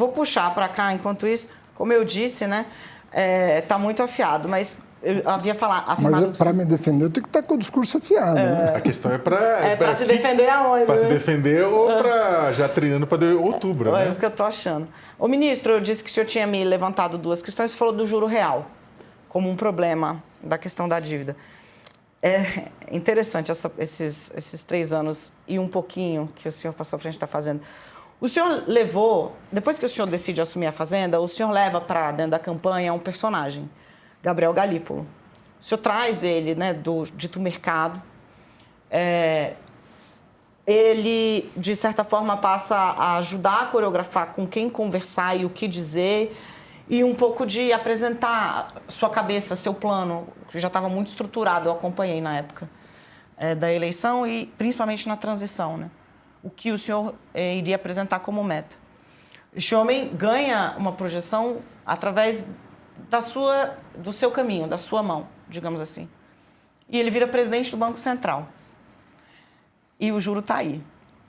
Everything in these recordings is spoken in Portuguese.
Vou puxar para cá, enquanto isso, como eu disse, né, tá muito afiado, mas eu havia afirmado... Mas para me defender, eu tenho que estar com o discurso afiado, né? A questão é para... para se defender aonde? Para se defender ou para já treinando para outubro, né? É o que eu tô achando. Ô, ministro, eu disse que o senhor tinha me levantado duas questões. Você falou do juro real como um problema da questão da dívida. É interessante esses 3 anos e um pouquinho que o senhor passou à frente da Fazenda. O senhor levou, depois que o senhor decide assumir a Fazenda, o senhor leva para dentro da campanha um personagem, Gabriel Galípolo. O senhor traz ele, né, do dito mercado. Ele, de certa forma, passa a ajudar a coreografar com quem conversar e o que dizer, e um pouco de apresentar sua cabeça, seu plano, que já estava muito estruturado, eu acompanhei na época da eleição e principalmente na transição, né? O que o senhor iria apresentar como meta. Este homem ganha uma projeção através do seu caminho, da sua mão, digamos assim. E ele vira presidente do Banco Central. E o juro está aí,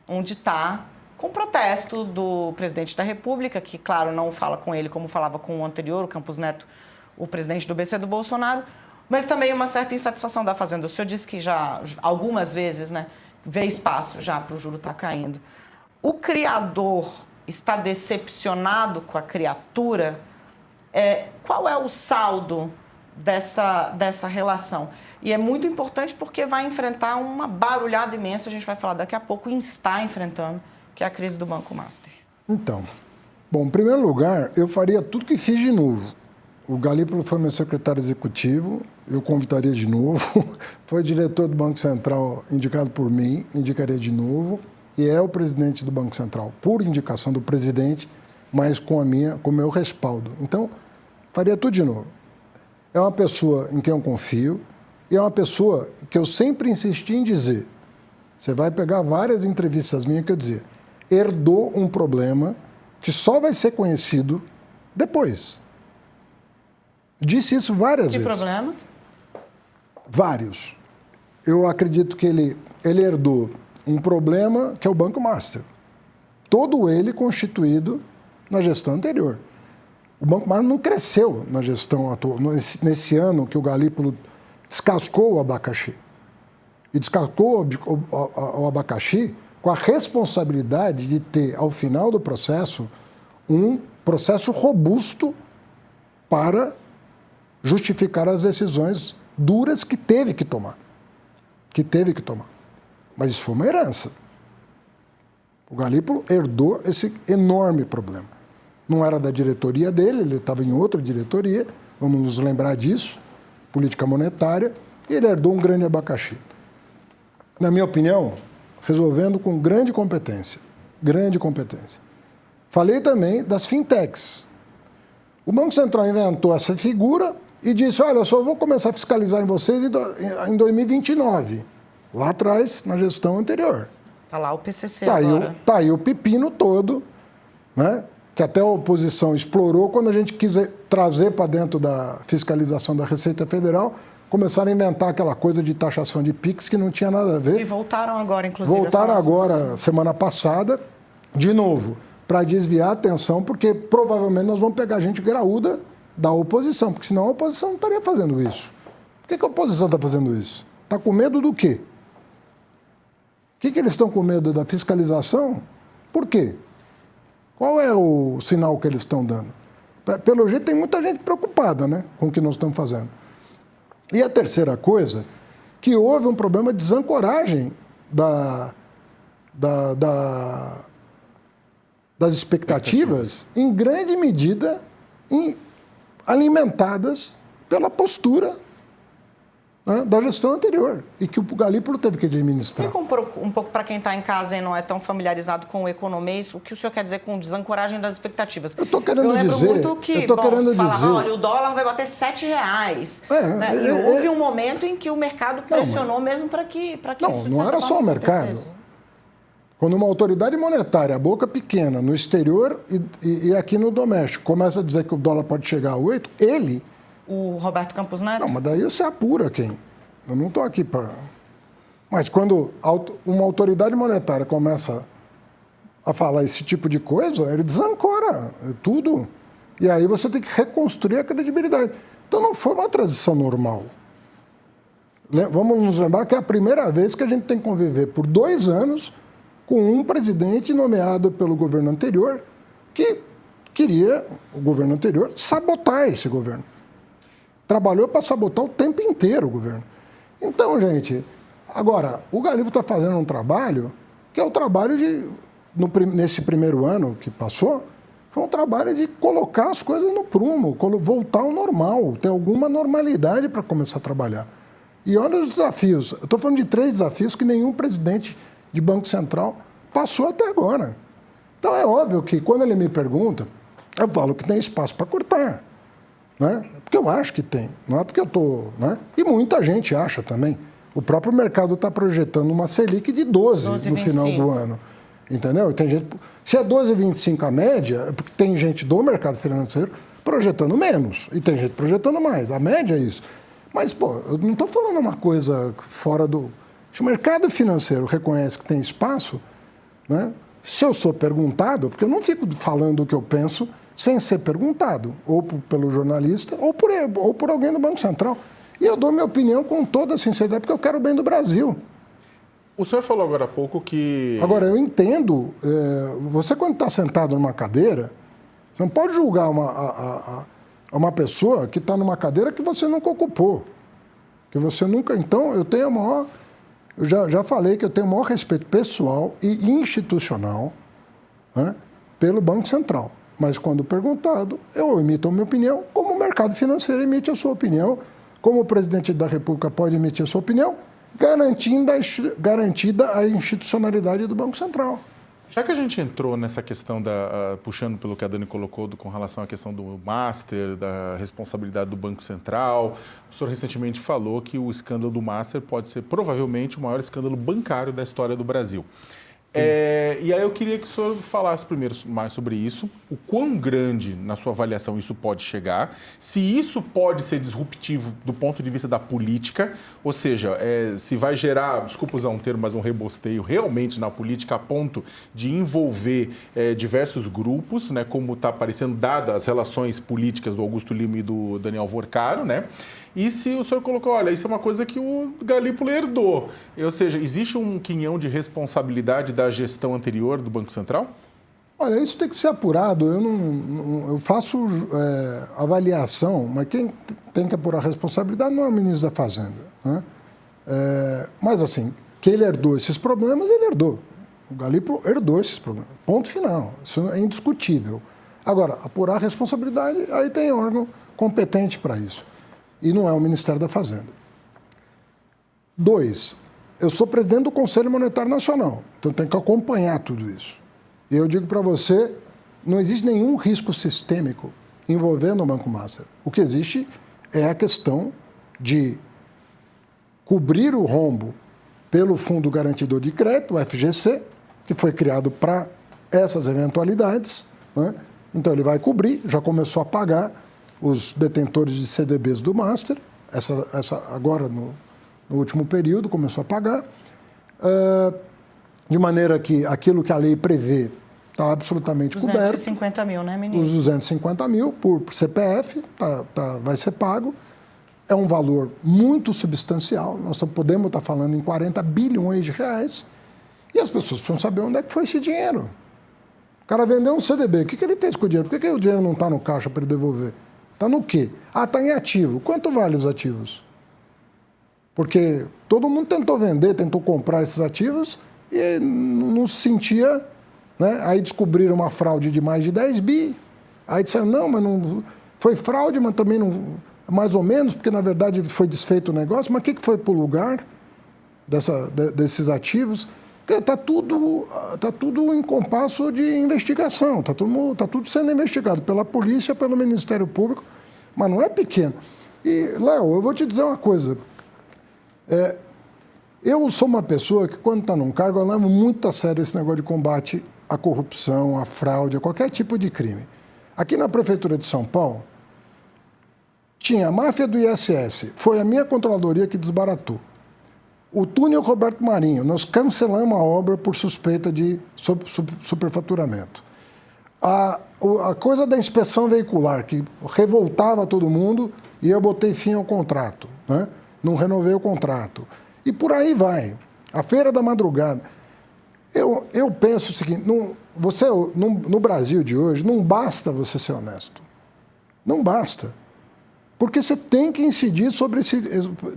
onde está, com protesto do presidente da República, que, claro, não fala com ele como falava com o anterior, o Campos Neto, o presidente do BC do Bolsonaro, mas também uma certa insatisfação da Fazenda. O senhor disse que já, algumas vezes, né, vê espaço já para o juro estar caindo. O criador está decepcionado com a criatura? Qual é o saldo dessa relação? E é muito importante porque vai enfrentar uma barulhada imensa, a gente vai falar daqui a pouco, e está enfrentando, que é a crise do Banco Master. Então, bom, em primeiro lugar, eu faria tudo que fiz de novo. O Galípolo foi meu secretário executivo, eu convidaria de novo. Foi diretor do Banco Central indicado por mim, indicaria de novo. E é o presidente do Banco Central, por indicação do presidente, mas com o meu respaldo. Então, faria tudo de novo. É uma pessoa em quem eu confio e é uma pessoa que eu sempre insisti em dizer. Você vai pegar várias entrevistas minhas que eu dizia, herdou um problema que só vai ser conhecido depois. Disse isso várias vezes. Que problema? Vários. Eu acredito que ele herdou um problema que é o Banco Master. Todo ele constituído na gestão anterior. O Banco Master não cresceu na gestão atual, nesse ano que o Galípolo descascou o abacaxi. E descascou o abacaxi com a responsabilidade de ter, ao final do processo, um processo robusto para justificar as decisões duras que teve que tomar. Mas isso foi uma herança. O Galípolo herdou esse enorme problema. Não era da diretoria dele, ele estava em outra diretoria, vamos nos lembrar disso, política monetária, e ele herdou um grande abacaxi. Na minha opinião, resolvendo com grande competência. Falei também das fintechs. O Banco Central inventou essa figura e disse, olha, eu só vou começar a fiscalizar em vocês em 2029, lá atrás, na gestão anterior. Está lá o PCC agora. Tá aí o pepino todo, né? Que até a oposição explorou quando a gente quis trazer para dentro da fiscalização da Receita Federal, começaram a inventar aquela coisa de taxação de PIX que não tinha nada a ver. E voltaram agora, inclusive. Voltaram agora, semana passada, de novo, para desviar a atenção, porque provavelmente nós vamos pegar gente graúda da oposição, porque senão a oposição não estaria fazendo isso. Por que a oposição está fazendo isso? Está com medo do quê? O que eles estão com medo da fiscalização? Por quê? Qual é o sinal que eles estão dando? Pelo jeito, tem muita gente preocupada, né, com o que nós estamos fazendo. E a terceira coisa, que houve um problema de desancoragem das expectativas, em grande medida alimentadas pela postura, né, da gestão anterior, e que o Galípolo teve que administrar. Explica um pouco para quem está em casa e não é tão familiarizado com o economês, o que o senhor quer dizer com desancoragem das expectativtas? Eu estou querendo dizer... Eu lembro muito que, olha, o dólar vai bater R$7. Né? E houve um momento em que o mercado pressionou mesmo para que isso... Não era só o mercado. Quando uma autoridade monetária, a boca pequena, no exterior e aqui no doméstico, começa a dizer que o dólar pode chegar a 8, ele... O Roberto Campos Neto? Não, mas daí você apura quem? Eu não estou aqui para... Mas quando uma autoridade monetária começa a falar esse tipo de coisa, ele desancora tudo. E aí você tem que reconstruir a credibilidade. Então não foi uma transição normal. Vamos nos lembrar que é a primeira vez que a gente tem que conviver por 2 anos com um presidente nomeado pelo governo anterior que queria, o governo anterior, sabotar esse governo. Trabalhou para sabotar o tempo inteiro o governo. Então, gente, agora, o Galípolo está fazendo um trabalho que é o trabalho de, nesse primeiro ano que passou, foi um trabalho de colocar as coisas no prumo, voltar ao normal, ter alguma normalidade para começar a trabalhar. E olha os desafios. Eu estou falando de 3 desafios que nenhum presidente de Banco Central passou até agora. Então é óbvio que quando ele me pergunta, eu falo que tem espaço para cortar. Né? Porque eu acho que tem, não é porque eu estou... Né? E muita gente acha também. O próprio mercado está projetando uma Selic de 12 no final do ano. Entendeu? Tem gente, se é 12,25 a média, é porque tem gente do mercado financeiro projetando menos. E tem gente projetando mais. A média é isso. Mas, pô, eu não estou falando uma coisa fora do... Se o mercado financeiro reconhece que tem espaço, né? Se eu sou perguntado, porque eu não fico falando o que eu penso sem ser perguntado, ou pelo jornalista, ou por alguém do Banco Central. E eu dou minha opinião com toda a sinceridade, porque eu quero o bem do Brasil. O senhor falou agora há pouco que... Agora, eu entendo, você quando está sentado numa cadeira, você não pode julgar uma pessoa que está numa cadeira que você nunca ocupou. Que você nunca... Então, eu tenho a maior... Eu já falei que eu tenho o maior respeito pessoal e institucional, né, pelo Banco Central. Mas, quando perguntado, eu emito a minha opinião, como o mercado financeiro emite a sua opinião, como o presidente da República pode emitir a sua opinião, garantida a institucionalidade do Banco Central. Já que a gente entrou nessa questão, puxando pelo que a Dani colocou, com relação à questão do Master, da responsabilidade do Banco Central, o senhor recentemente falou que o escândalo do Master pode ser provavelmente o maior escândalo bancário da história do Brasil. E aí eu queria que o senhor falasse primeiro mais sobre isso, o quão grande, na sua avaliação, isso pode chegar, se isso pode ser disruptivo do ponto de vista da política, ou seja, se vai gerar, desculpa usar um termo, mas um rebosteio realmente na política a ponto de envolver diversos grupos, né, como está aparecendo, dadas as relações políticas do Augusto Lima e do Daniel Vorcaro, né? E se o senhor colocou, olha, isso é uma coisa que o Galípolo herdou. Ou seja, existe um quinhão de responsabilidade da gestão anterior do Banco Central? Olha, isso tem que ser apurado. Eu faço avaliação, mas quem tem que apurar a responsabilidade não é o ministro da Fazenda. Né? Mas, assim, que ele herdou esses problemas, ele herdou. O Galípolo herdou esses problemas. Ponto final. Isso é indiscutível. Agora, apurar a responsabilidade, aí tem órgão competente para isso. E não é o Ministério da Fazenda. 2, eu sou presidente do Conselho Monetário Nacional, então tenho que acompanhar tudo isso. E eu digo para você, não existe nenhum risco sistêmico envolvendo o Banco Master. O que existe é a questão de cobrir o rombo pelo Fundo Garantidor de Crédito, o FGC, que foi criado para essas eventualidades, né? Então ele vai cobrir, já começou a pagar os detentores de CDBs do Master, agora no último período começou a pagar, de maneira que aquilo que a lei prevê está absolutamente coberto. 250 mil, né, ministro? Os 250 mil por CPF vai ser pago. É um valor muito substancial, nós podemos estar falando em 40 bilhões de reais, e as pessoas precisam saber onde é que foi esse dinheiro. O cara vendeu um CDB, o que ele fez com o dinheiro? Por que o dinheiro não está no caixa para ele devolver? Está no quê? Está em ativo. Quanto vale os ativos? Porque todo mundo tentou vender, tentou comprar esses ativos e não se sentia... Né? Aí descobriram uma fraude de mais de 10 bi. Aí disseram, não, mas não foi fraude, mas também não... Mais ou menos, porque na verdade foi desfeito o negócio. Mas o que foi para o lugar desses ativos? Está tudo em compasso de investigação, está tudo sendo investigado pela polícia, pelo Ministério Público, mas não é pequeno. E, Léo, eu vou te dizer uma coisa. Eu sou uma pessoa que, quando está num cargo, eu levo muito a sério esse negócio de combate à corrupção, à fraude, a qualquer tipo de crime. Aqui na Prefeitura de São Paulo, tinha a máfia do ISS, foi a minha controladoria que desbaratou. O túnel Roberto Marinho, nós cancelamos a obra por suspeita de superfaturamento. A coisa da inspeção veicular, que revoltava todo mundo, e eu botei fim ao contrato, né? Não renovei o contrato. E por aí vai. A Feira da Madrugada. Eu penso o seguinte, no Brasil de hoje, não basta você ser honesto. Não basta. Porque você tem que incidir sobre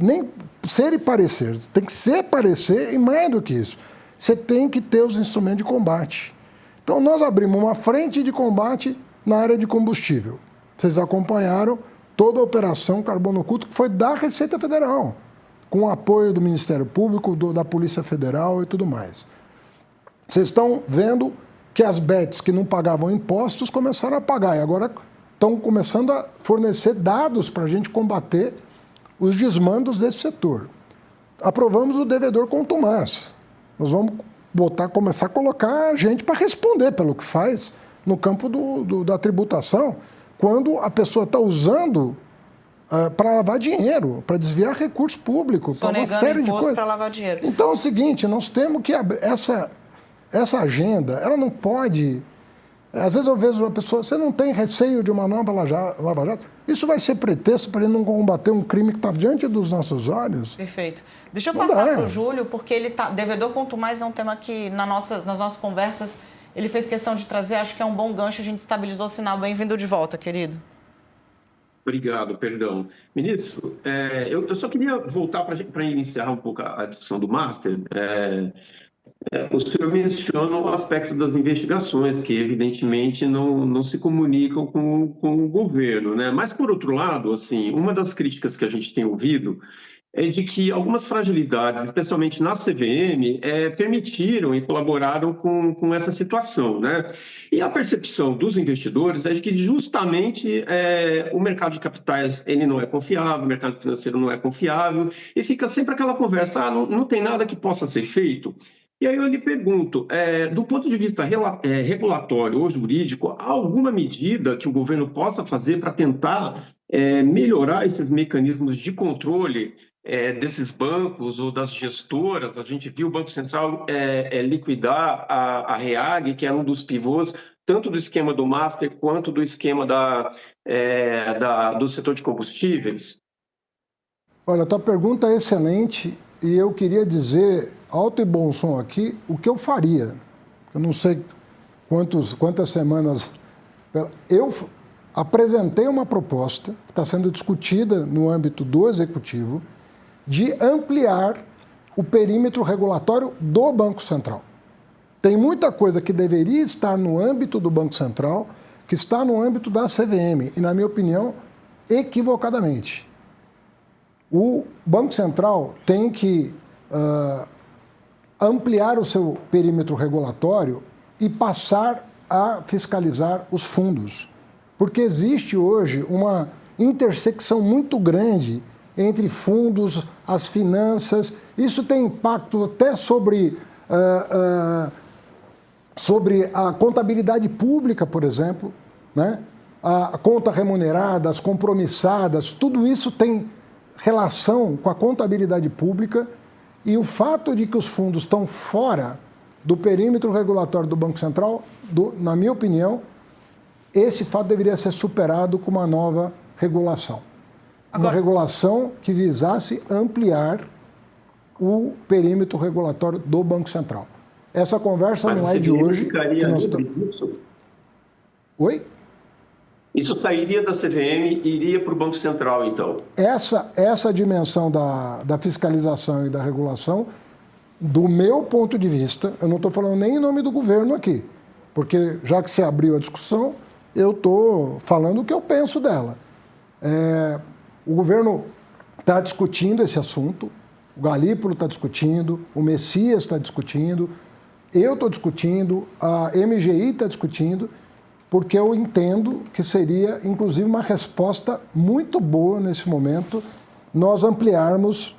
nem ser e parecer. Tem que ser, parecer e mais do que isso. Você tem que ter os instrumentos de combate. Então, nós abrimos uma frente de combate na área de combustível. Vocês acompanharam toda a operação Carbono Oculto, que foi da Receita Federal, com o apoio do Ministério Público, da Polícia Federal e tudo mais. Vocês estão vendo que as bets que não pagavam impostos começaram a pagar e agora estão começando a fornecer dados para a gente combater os desmandos desse setor. Aprovamos o devedor contumaz. Nós vamos começar a colocar gente para responder pelo que faz no campo da tributação, quando a pessoa está usando para lavar dinheiro, para desviar recurso público, para uma série de coisas. Para lavar dinheiro. Então é o seguinte, nós temos que essa agenda, ela não pode. Às vezes eu vejo uma pessoa, você não tem receio de uma nova Lava Jato? Isso vai ser pretexto para ele não combater um crime que está diante dos nossos olhos? Perfeito. Deixa eu passar para o Júlio, porque ele tá. Devedor contumaz é um tema que nas nossas conversas ele fez questão de trazer, acho que é um bom gancho, a gente estabilizou o sinal. Bem-vindo de volta, querido. Obrigado, perdão. Ministro, eu só queria voltar para iniciar um pouco a discussão do Master. O senhor menciona o aspecto das investigações, que evidentemente não se comunicam com o governo, né? Mas, por outro lado, assim, uma das críticas que a gente tem ouvido é de que algumas fragilidades, especialmente na CVM, permitiram e colaboraram com essa situação, né? E a percepção dos investidores é de que justamente o mercado de capitais ele não é confiável, o mercado financeiro não é confiável, e fica sempre aquela conversa, não tem nada que possa ser feito. E aí eu lhe pergunto, do ponto de vista regulatório ou jurídico, há alguma medida que o governo possa fazer para tentar melhorar esses mecanismos de controle desses bancos ou das gestoras? A gente viu o Banco Central liquidar a REAG, que era um dos pivôs, tanto do esquema do Master quanto do esquema do setor de combustíveis. Olha, a tua pergunta é excelente e eu queria dizer, alto e bom som aqui, o que eu faria. Eu não sei quantas semanas... Eu apresentei uma proposta que está sendo discutida no âmbito do Executivo de ampliar o perímetro regulatório do Banco Central. Tem muita coisa que deveria estar no âmbito do Banco Central, que está no âmbito da CVM, e, na minha opinião, equivocadamente. O Banco Central tem que ampliar o seu perímetro regulatório e passar a fiscalizar os fundos. Porque existe hoje uma intersecção muito grande entre fundos, as finanças. Isso tem impacto até sobre a contabilidade pública, por exemplo, né? A conta remunerada, as compromissadas, tudo isso tem relação com a contabilidade pública, e o fato de que os fundos estão fora do perímetro regulatório do Banco Central, na minha opinião, esse fato deveria ser superado com uma nova regulação. Uma regulação que visasse ampliar o perímetro regulatório do Banco Central. Essa conversa não é de hoje. Que nós estamos... Oi? Isso sairia da CVM e iria para o Banco Central, então? Essa dimensão da fiscalização e da regulação, do meu ponto de vista, eu não estou falando nem em nome do governo aqui, porque já que se abriu a discussão, eu estou falando o que eu penso dela. O governo está discutindo esse assunto, o Galípolo está discutindo, o Messias está discutindo, eu estou discutindo, a MGI está discutindo, porque eu entendo que seria, inclusive, uma resposta muito boa nesse momento nós ampliarmos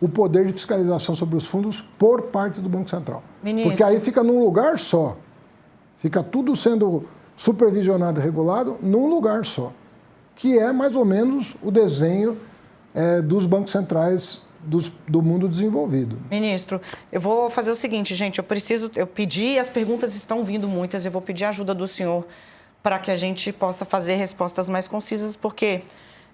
o poder de fiscalização sobre os fundos por parte do Banco Central. Ministro. Porque aí fica num lugar só. Fica tudo sendo supervisionado e regulado num lugar só, que é mais ou menos o desenho dos bancos centrais do mundo desenvolvido. Ministro, eu vou fazer o seguinte, gente, eu pedi, as perguntas estão vindo muitas, eu vou pedir a ajuda do senhor para que a gente possa fazer respostas mais concisas, porque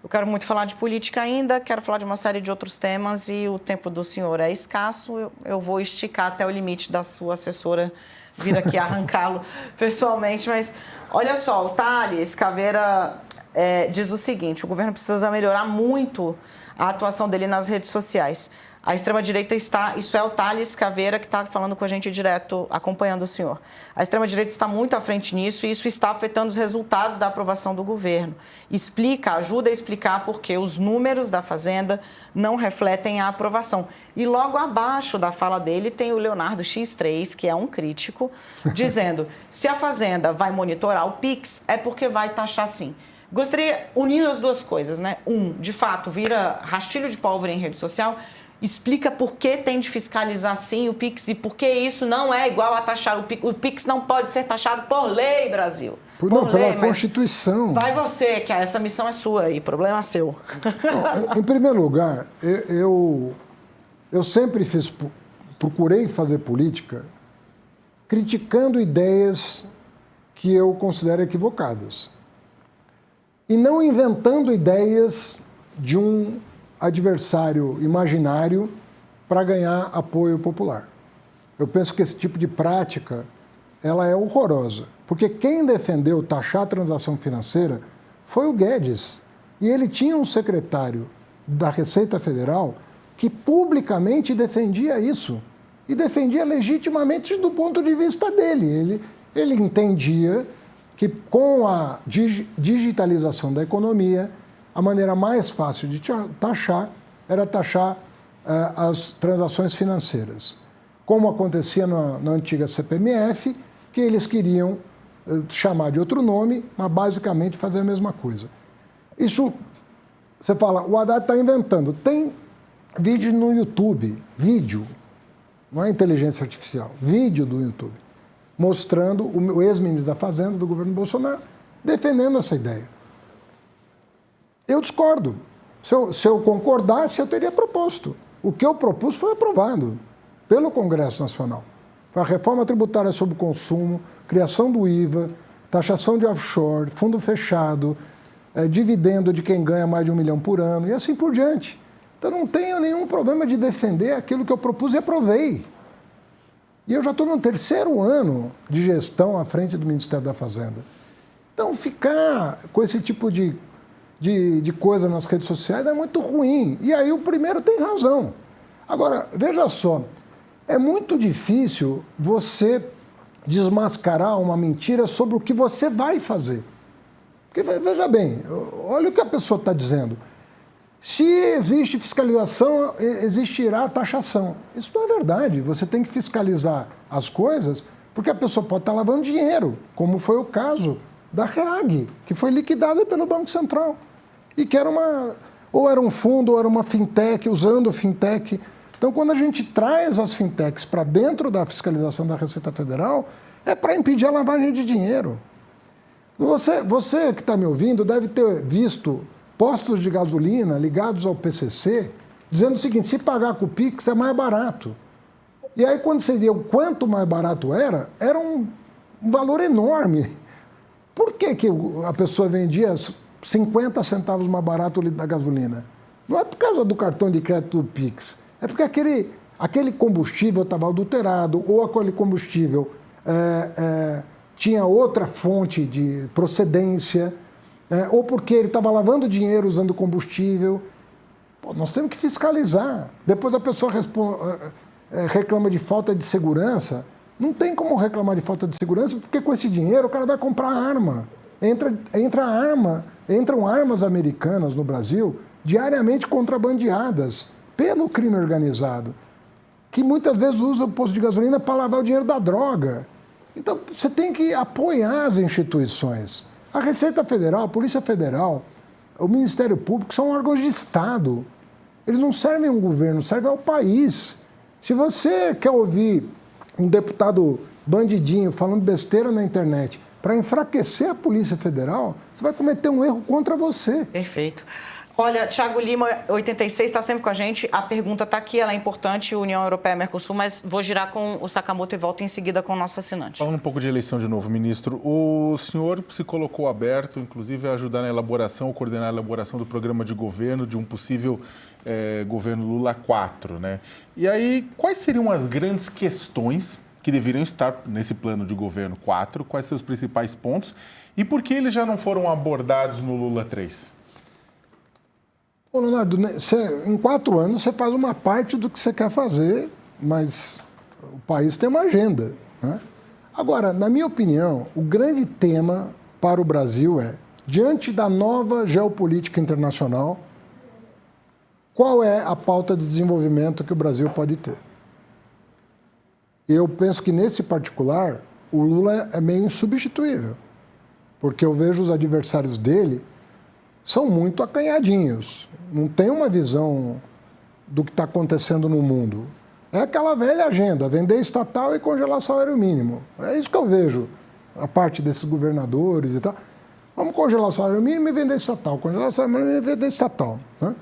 eu quero muito falar de política ainda, quero falar de uma série de outros temas e o tempo do senhor é escasso, eu vou esticar até o limite da sua assessora vir aqui arrancá-lo pessoalmente, mas olha só, o Thales Caveira diz o seguinte, o governo precisa melhorar muito a atuação dele nas redes sociais. A extrema-direita está... Isso é o Thales Caveira que está falando com a gente direto, acompanhando o senhor. A extrema-direita está muito à frente nisso e isso está afetando os resultados da aprovação do governo. Ajuda a explicar por que os números da Fazenda não refletem a aprovação. E logo abaixo da fala dele tem o Leonardo X3, que é um crítico, dizendo, se a Fazenda vai monitorar o PIX, é porque vai taxar sim. Gostaria, unindo as duas coisas, né? De fato, vira rastilho de pólvora em rede social, explica por que tem de fiscalizar sim o PIX e por que isso não é igual a taxar o PIX. O PIX não pode ser taxado por lei, Brasil. Pela Constituição. Vai você, que essa missão é sua e problema é seu. Em primeiro lugar, eu sempre procurei fazer política criticando ideias que eu considero equivocadas. E não inventando ideias de um adversário imaginário para ganhar apoio popular. Eu penso que esse tipo de prática ela é horrorosa, porque quem defendeu taxar a transação financeira foi o Guedes. E ele tinha um secretário da Receita Federal que publicamente defendia isso. E defendia legitimamente do ponto de vista dele. Ele entendia que com a digitalização da economia, a maneira mais fácil de taxar era taxar as transações financeiras. Como acontecia na antiga CPMF, que eles queriam chamar de outro nome, mas basicamente fazer a mesma coisa. Isso, você fala, o Haddad está inventando. Tem vídeo no YouTube, não é inteligência artificial, vídeo do YouTube, mostrando o ex-ministro da Fazenda do governo Bolsonaro defendendo essa ideia. Eu discordo. Se eu concordasse, eu teria proposto. O que eu propus foi aprovado pelo Congresso Nacional. Foi a reforma tributária sobre o consumo, criação do IVA, taxação de offshore, fundo fechado, dividendo de quem ganha mais de R$1 milhão por ano e assim por diante. Então não tenho nenhum problema de defender aquilo que eu propus e aprovei. E eu já estou no 3º ano de gestão à frente do Ministério da Fazenda. Então, ficar com esse tipo de coisa nas redes sociais é muito ruim. E aí o primeiro tem razão. Agora, veja só, é muito difícil você desmascarar uma mentira sobre o que você vai fazer. Porque, veja bem, olha o que a pessoa está dizendo. Se existe fiscalização, existirá taxação. Isso não é verdade. Você tem que fiscalizar as coisas porque a pessoa pode estar lavando dinheiro, como foi o caso da REAG, que foi liquidada pelo Banco Central. E que era ou era um fundo ou era uma fintech, usando fintech. Então, quando a gente traz as fintechs para dentro da fiscalização da Receita Federal, é para impedir a lavagem de dinheiro. Você que está me ouvindo deve ter visto postos de gasolina ligados ao PCC, dizendo o seguinte, se pagar com o PIX é mais barato. E aí, quando você via o quanto mais barato era um valor enorme. Por que a pessoa vendia 50 centavos mais barato o litro da gasolina? Não é por causa do cartão de crédito do PIX, é porque aquele combustível estava adulterado ou aquele combustível tinha outra fonte de procedência, ou porque ele estava lavando dinheiro usando combustível. Pô, nós temos que fiscalizar. Depois a pessoa reclama de falta de segurança. Não tem como reclamar de falta de segurança, porque com esse dinheiro o cara vai comprar arma. Entram armas americanas no Brasil diariamente contrabandeadas pelo crime organizado, que muitas vezes usa o posto de gasolina para lavar o dinheiro da droga. Então, você tem que apoiar as instituições. A Receita Federal, a Polícia Federal, o Ministério Público são órgãos de Estado. Eles não servem ao governo, servem ao país. Se você quer ouvir um deputado bandidinho falando besteira na internet para enfraquecer a Polícia Federal, você vai cometer um erro contra você. Perfeito. Olha, Thiago Lima, 86, está sempre com a gente. A pergunta está aqui, ela é importante, União Europeia-Mercosul, mas vou girar com o Sakamoto e volto em seguida com o nosso assinante. Falando um pouco de eleição de novo, ministro, o senhor se colocou aberto, inclusive, a ajudar na elaboração, ou coordenar a elaboração do programa de governo de um possível governo Lula 4, né? E aí, quais seriam as grandes questões que deveriam estar nesse plano de governo 4? Quais são os principais pontos? E por que eles já não foram abordados no Lula 3? Ô, Leonardo, em 4 anos você faz uma parte do que você quer fazer, mas o país tem uma agenda, né? Agora, na minha opinião, o grande tema para o Brasil é, diante da nova geopolítica internacional, qual é a pauta de desenvolvimento que o Brasil pode ter? Eu penso que, nesse particular, o Lula é meio insubstituível, porque eu vejo os adversários dele são muito acanhadinhos, não tem uma visão do que está acontecendo no mundo. É aquela velha agenda, vender estatal e congelar salário mínimo. É isso que eu vejo, a parte desses governadores e tal. Vamos congelar o salário mínimo e vender estatal, congelar o salário mínimo e vender estatal, né?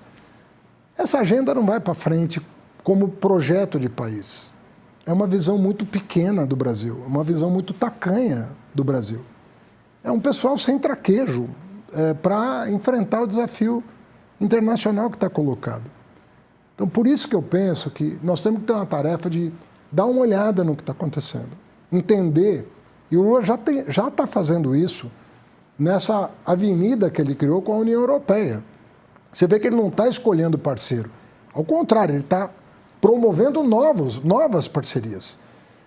Essa agenda não vai para frente como projeto de país. É uma visão muito pequena do Brasil, uma visão muito tacanha do Brasil. É um pessoal sem traquejo para enfrentar o desafio internacional que está colocado. Então, por isso que eu penso que nós temos que ter uma tarefa de dar uma olhada no que está acontecendo, entender, e o Lula já está fazendo isso nessa avenida que ele criou com a União Europeia. Você vê que ele não está escolhendo parceiro, ao contrário, ele está promovendo novas parcerias.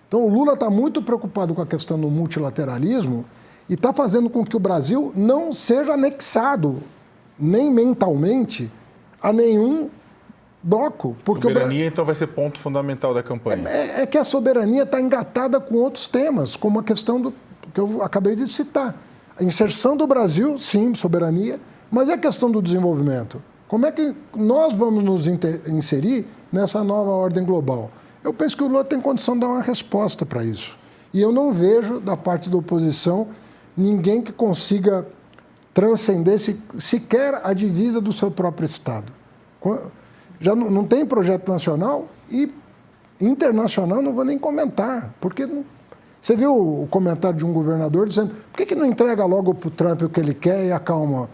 Então, o Lula está muito preocupado com a questão do multilateralismo e está fazendo com que o Brasil não seja anexado, nem mentalmente, a nenhum bloco. Porque soberania, então, vai ser ponto fundamental da campanha. É que a soberania está engatada com outros temas, como a questão que eu acabei de citar. A inserção do Brasil, sim, soberania, mas é a questão do desenvolvimento. Como é que nós vamos nos inserir nessa nova ordem global? Eu penso que o Lula tem condição de dar uma resposta para isso. E eu não vejo, da parte da oposição, ninguém que consiga transcender sequer a divisa do seu próprio Estado. Já não tem projeto nacional e internacional não vou nem comentar, porque você viu o comentário de um governador dizendo por que não entrega logo para o Trump o que ele quer e acalma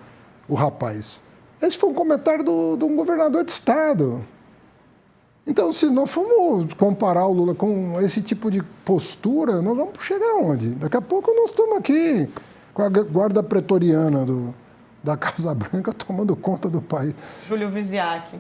o rapaz? Esse foi um comentário de um governador de Estado. Então, se nós formos comparar o Lula com esse tipo de postura, nós vamos chegar aonde? Daqui a pouco nós estamos aqui com a guarda pretoriana da Casa Branca tomando conta do país. Júlio Viziac.